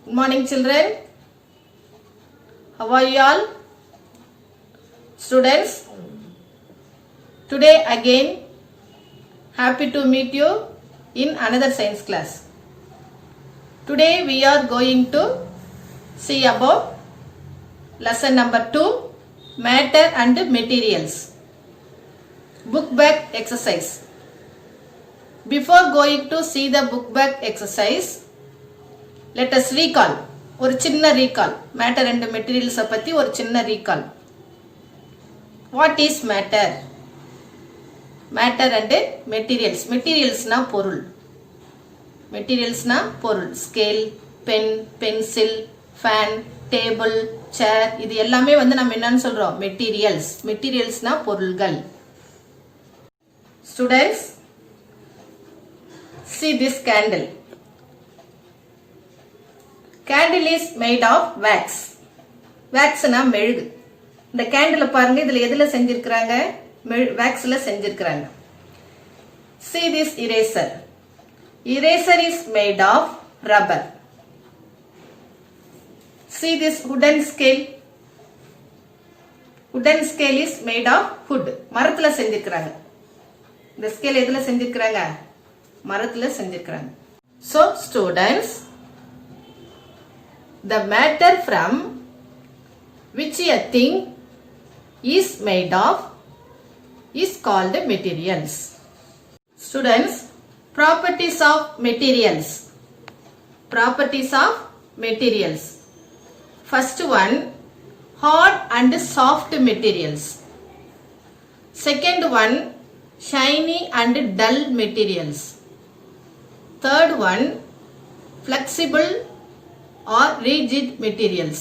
Good morning, children. How are you all? Students, today again, happy to meet you in another science class. Today we are going to see about lesson number 2, matter and materials. Book back exercise. Before going to see the book back exercise, let us recall. ஒரு சின்ன recall. Matter and materials பத்தி ஒரு சின்ன recall. What is matter? Matter and materials. Materials na பொருள். Materials na பொருள். Scale, pen, pencil, fan, table, chair. இது எல்லாமே வந்து நம்ம என்னன்னு சொல்றோம்? Materials. Materials na பொருள்கள். Students, see this candle. Candle is made of wax. Wax na மெழுகு. இந்த கேண்டில் பாருங்க, இதுல எதுல செஞ்சிருக்காங்க? waxல செஞ்சிருக்காங்க. See this eraser. Eraser is made of rubber. See this wooden scale. Wooden scale is made of wood. மரத்துல செஞ்சிருக்காங்க. இந்த ஸ்கேல் எதுல செஞ்சிருக்காங்க? மரத்துல செஞ்சிருக்காங்க. So students, the matter from which a thing is made of is called materials. Students, properties of materials. Properties of materials. First one, hard and soft materials. Second one, shiny and dull materials. Third one, flexible or rigid materials.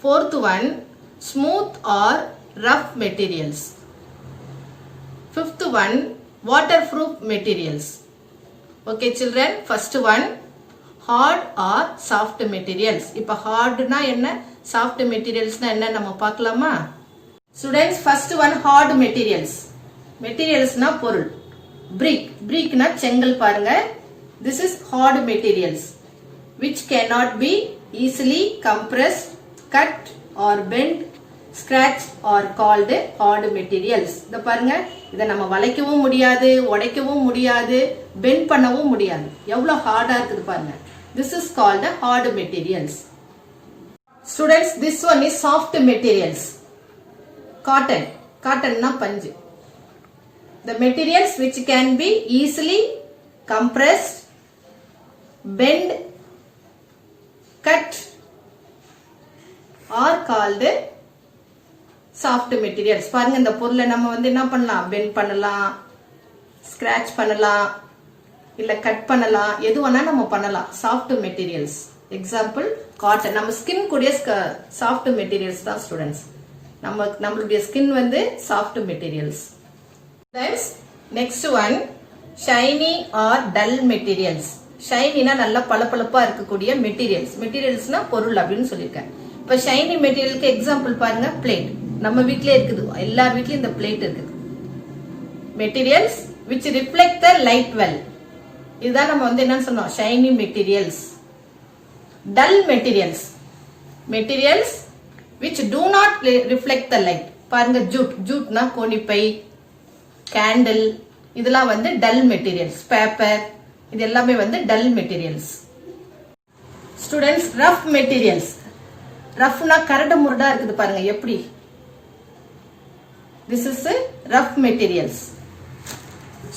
Fourth one, smooth or rough materials. Fifth one, waterproof materials. Okay children, first one, hard or soft materials. இப்ப hard na என்ன, soft materials na என்ன நம்ம பார்க்கலாமா? Students, first one, hard materials. Materials na பொருள். Brick. Brick na செங்கல் பாருங்க. This is hard materials which cannot be easily compressed, cut or bent, scratched or called hard materials. இத பாருங்க, இத நம்ம வளைக்கவும் முடியாது, உடைக்கவும் முடியாது, bend பண்ணவும் முடியாது. எவ்வளவு ஹார்டா இருக்குது பாருங்க. This is called hard materials. Students, this one is soft materials. Cotton. Cotton na பஞ்சு. The materials which can be easily compressed, bend, cut are called soft materials. பாருங்க, இந்த பொருளை நம்ம வந்து என்ன பண்ணலாம்? bend பண்ணலாம், scratch பண்ணலாம், இல்ல கட் பண்ணலாம், எது வேணா நம்ம பண்ணலாம். soft materials. Example, cotton. நம்ம skin கூடிய soft materials தான் students. நம்மளுடைய skin வந்து soft materials. Next one, shiny or dull materials. Shiny na நல்ல பளபளப்பா இருக்கக்கூடிய materials. Materials na பொருள் அப்படினு சொல்லிருக்கேன். இப்ப shiny materialக்கு எக்ஸாம்பிள் பாருங்க, plate. நம்ம வீட்லயே இருக்குது, எல்லா வீட்லயும் இந்த plate இருக்குது. Materials which reflect the light well. இதுதான் நம்ம வந்து என்ன சொன்னோம்? shiny materials. Dull materials. Materials which do not reflect the light. பாருங்க, jute. Jute na கோணிப்பை, candle, இதெல்லாம் வந்து dull materials. Paper, இது எல்லாமே வந்து dull materials. Students, rough materials. rough na கரடு முரடா இருக்குது பாருங்க எப்படி. This is rough materials.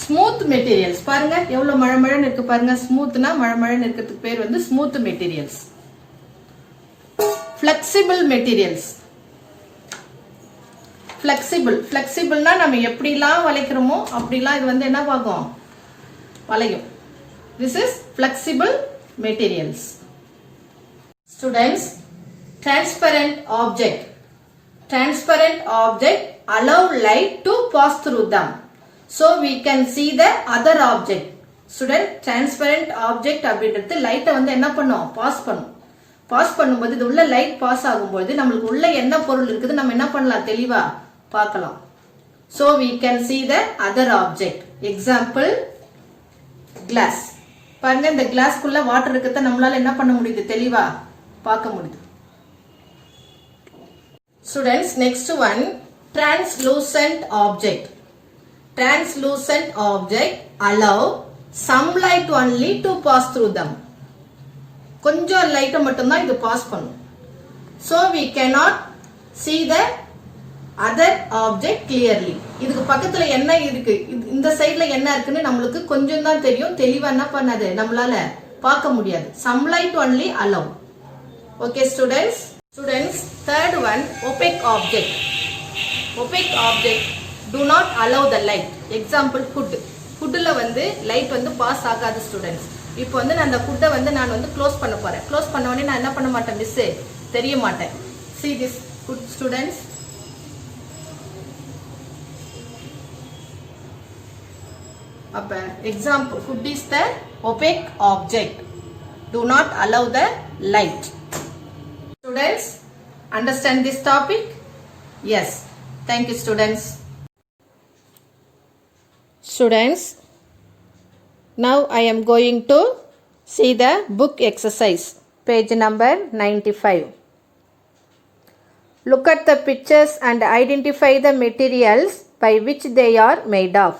Smooth materials. பாருங்க எவ்வளவு மழமழன்னு இருக்கு பாருங்க. smooth na மழமழன்னு இருக்கிறதுக்கு பேர் வந்து smooth materials. Flexible materials. Flexible na நம்ம எப்படிலாம் வளைக்கிறோமோ அப்படிலாம் இது வந்து என்ன ஆகும்? வளையும். This is flexible materials. Students, transparent object. Transparent object allow light to pass through them, so we can see the other object. Student, transparent object அப்படின்றது லைட்டை வந்து என்ன பண்ணும்? பாஸ் பண்ணும். பாஸ் பண்ணும்போது இது உள்ள லைட் பாஸ் ஆகும்போது நம்மளுக்கு உள்ள என்ன பொருள் இருக்குது நம்ம என்ன பண்ணலாம்? தெளிவா பார்க்கலாம். So we can see the other object. Example, glass. பாருங்க இந்த கிளாஸ்க்குள்ள வாட்டர் இருக்கிறத நம்மளால என்ன பண்ண முடியுது, தெளிவா பார்க்க முடியுது. Students, next one, translucent object. Translucent object allow some light only to pass through them. கொஞ்சம் லைட்டை மட்டும்தான் இது பாஸ் பண்ணும். So we cannot see the other object clearly. இதுக்கு பக்கத்துல என்ன இருக்கு, இந்த சைடுல என்ன இருக்குன்னு நம்மளுக்கு கொஞ்சம் தான் தெரியும், தெளிவா என்ன பண்ணாது நம்மளால பார்க்க முடியாது. Some light only allow. Okay students. Third one, opaque object. Opaque object do not allow the light. Example, hood. Hoodல வந்து லைட் வந்து பாஸ் ஆகாது ஸ்டூடெண்ட்ஸ். இப்போ வந்து நான் அந்த ஹுட்டை வந்து நான் வந்து க்ளோஸ் பண்ண போறேன். க்ளோஸ் பண்ண உடனே நான் என்ன பண்ண மாட்டேன், மிஸ் தெரிய மாட்டேன். See this hood students. அப்ப example, hood is the opaque object. Do not allow the light. Students, understand this topic? Yes. Thank you students. Students, now I am going to see the book exercise, page number 95. Look at the pictures and identify the materials by which they are made of.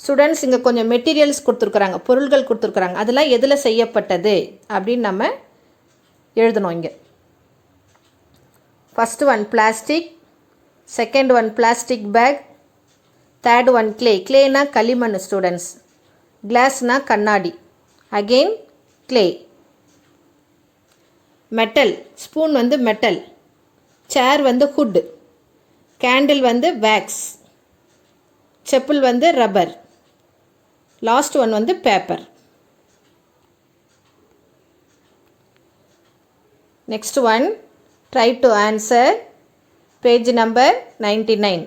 Students இங்கே கொஞ்சம் materials கொடுத்துருக்குறாங்க, பொருள்கள் கொடுத்துருக்குறாங்க. அதெல்லாம் எதில் செய்யப்பட்டது அப்படின்னு நம்ம எழுதணும் இங்கே. First one plastic, second one plastic bag, third one clay. கிளேனா களிமண் ஸ்டூடெண்ட்ஸ், கிளாஸ்னா கண்ணாடி, அகெயின் கிளே. மெட்டல், ஸ்பூன் வந்து மெட்டல், சேர் வந்து ஹுட், கேண்டில் வந்து வேக்ஸ், செப்பல் வந்து ரப்பர், லாஸ்ட் ஒன் வந்து paper. Next one, try to answer, page number 99.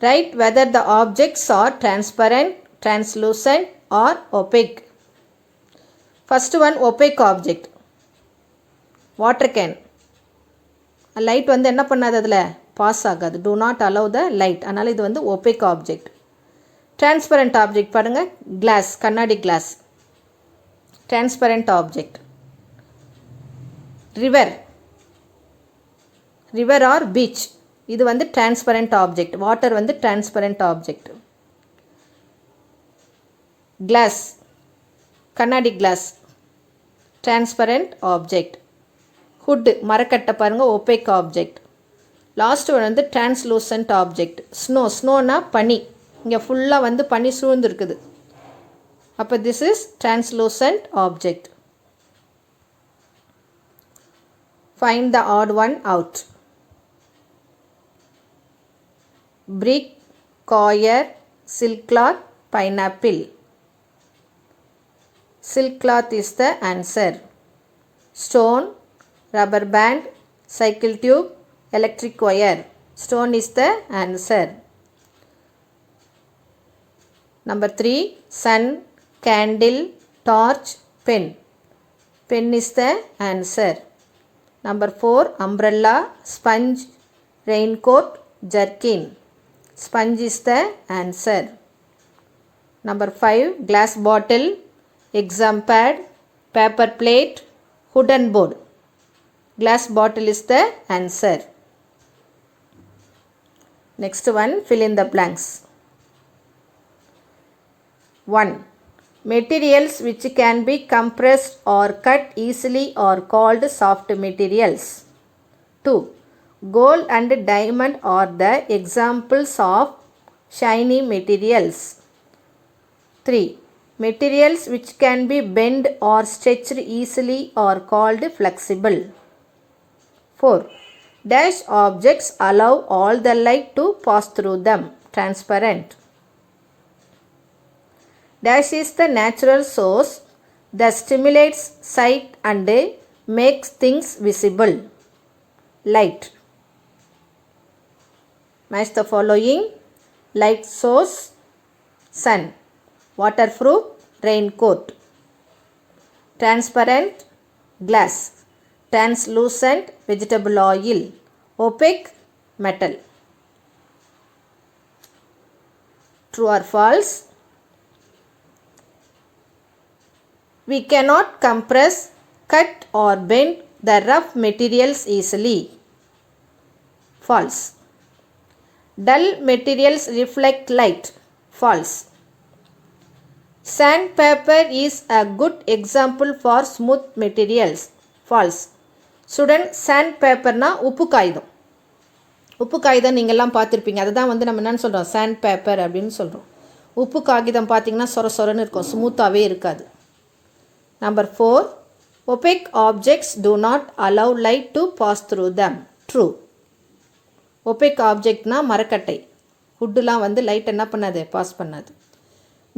Write whether the objects are transparent, translucent or opaque. First one, opaque object. Water can. Light வந்து என்ன பண்ணாது, அதில் pass ஆகாது. Do not allow the light. அதனால் இது வந்து opaque object. Transparent object பாருங்க, glass, கண்ணாடி glass. Transparent object. River. River or beach. இது வந்து transparent object. Water வந்து transparent object. Glass, கண்ணாடி glass, transparent object. Hood, மரக்கட்டை பாருங்க, opaque object. லாஸ்ட் ஒன் வந்து translucent object. Snow, snowனா பனி, இங்கே ஃபுல்லாக வந்து பனி சூழ்ந்து இருக்குது. அப்போ this is translucent object. Find the odd one out. Brick, coir, silk cloth, pineapple. Silk cloth is the answer. Stone, rubber band, cycle tube, electric wire. Stone is the answer. Number 3, sun, candle, torch, pen. Pen is the answer. Number 4, umbrella, sponge, raincoat, jerkin. Sponge is the answer. Number 5, glass bottle, exam pad, paper plate, wooden board. Glass bottle is the answer. Next one, fill in the blanks. 1. Materials which can be compressed or cut easily are called soft materials. 2. Gold and diamond are the examples of shiny materials. 3. Materials which can be bent or stretched easily are called flexible. 4. Dash objects allow all the light to pass through them. Transparent. Dash is the natural source that stimulates sight and makes things visible. Light. Match the following. Light source, sun. Waterproof, raincoat. Transparent, glass. Translucent, vegetable oil. Opaque, metal. True or false? We cannot compress, cut or bend the rough materials easily. False. Dull materials reflect light. False. Sandpaper is a good example for smooth materials. False. Student, sandpaperனா உப்பு காகிதம். உப்பு காகிதம் நீங்கள்லாம் பார்த்துருப்பீங்க. அதை தான் வந்து நம்ம என்னன்னு சொல்கிறோம், சாண்ட் பேப்பர் அப்படின்னு சொல்கிறோம். உப்பு காகிதம் பார்த்திங்கன்னா சொர சொரன்னு இருக்கும், ஸ்மூத்தாகவே இருக்காது. Number 4, opaque objects do not allow light to pass through them. True. opaque objectனா மரக்கட்டை, ஹுட்டுலாம் வந்து லைட் என்ன பண்ணாது, பாஸ் பண்ணாது.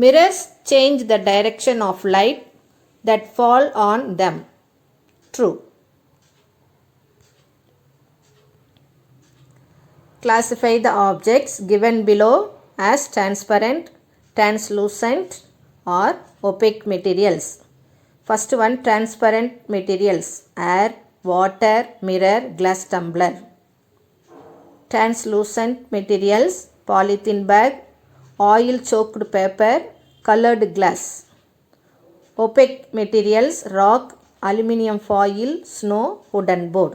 Mirrors change the direction of light that fall on them. True. Classify the objects given below as transparent, translucent or opaque materials. First one, transparent materials: air, water, mirror, glass tumbler. Translucent materials: polythene bag, oil choked paper, colored glass. Opaque materials: rock, aluminium foil, snow, wooden board.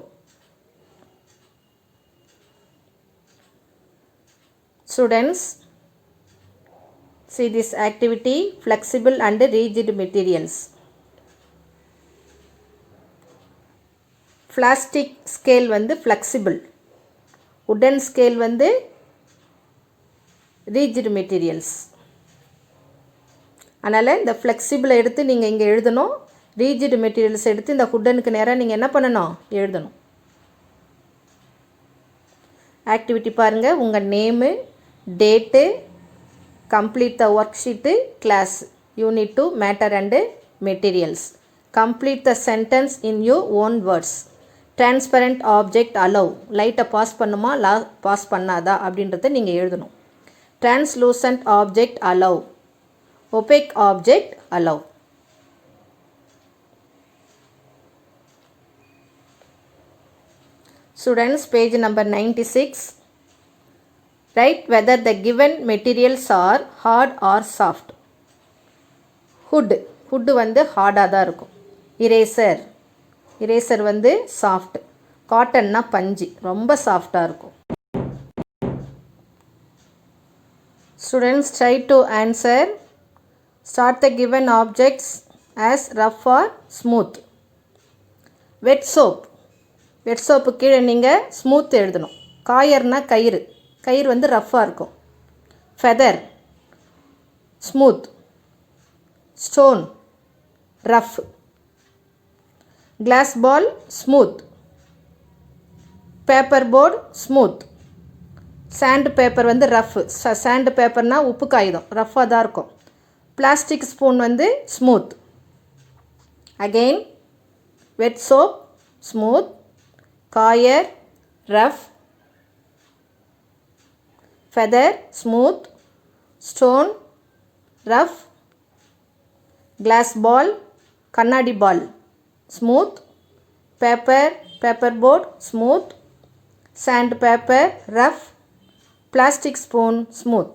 Students, see this activity: flexible and rigid materials. Plastic scale வந்து flexible, wooden scale வந்து rigid materials. அதனால் இந்த flexible எடுத்து நீங்கள் இங்கே எழுதணும், rigid materials எடுத்து இந்த woodenக்கு நேராக நீங்கள் என்ன பண்ணணும், எழுதணும். ஆக்டிவிட்டி பாருங்கள், உங்கள் name, date, complete the worksheet, class, unit 2, matter and materials. Complete the sentence in your own words. Transparent object allow, லைட்டை பாஸ் பண்ணுமா பாஸ் பண்ணாதா அப்படின்றத நீங்கள் எழுதணும். Translucent object allow, opaque object allow. Students, page number 96. Write whether the given materials are hard or soft. Hood வந்து ஹார்டாக தான் இருக்கும். இரேசர் வந்து சாஃப்ட். காட்டன்னா பஞ்சு, ரொம்ப சாஃப்டாக இருக்கும். Students, try to answer. Start the given objects as rough or smooth. Wet soap கீழே நீங்கள் ஸ்மூத் எழுதணும். காயர்னா கயிறு வந்து ரஃப்பாக இருக்கும். Feather smooth, stone rough. Glass ball smooth, paper board smooth. Sand paper வந்து ரஃப், சாண்ட் பேப்பர்னால் உப்பு காகிதம், ரஃப்பாக தான் இருக்கும். பிளாஸ்டிக் ஸ்பூன் வந்து smooth. Again wet soap smooth, coir rough, feather smooth, stone rough, glass ball kannadi ball smooth, paper board smooth, sand paper rough, plastic spoon smooth.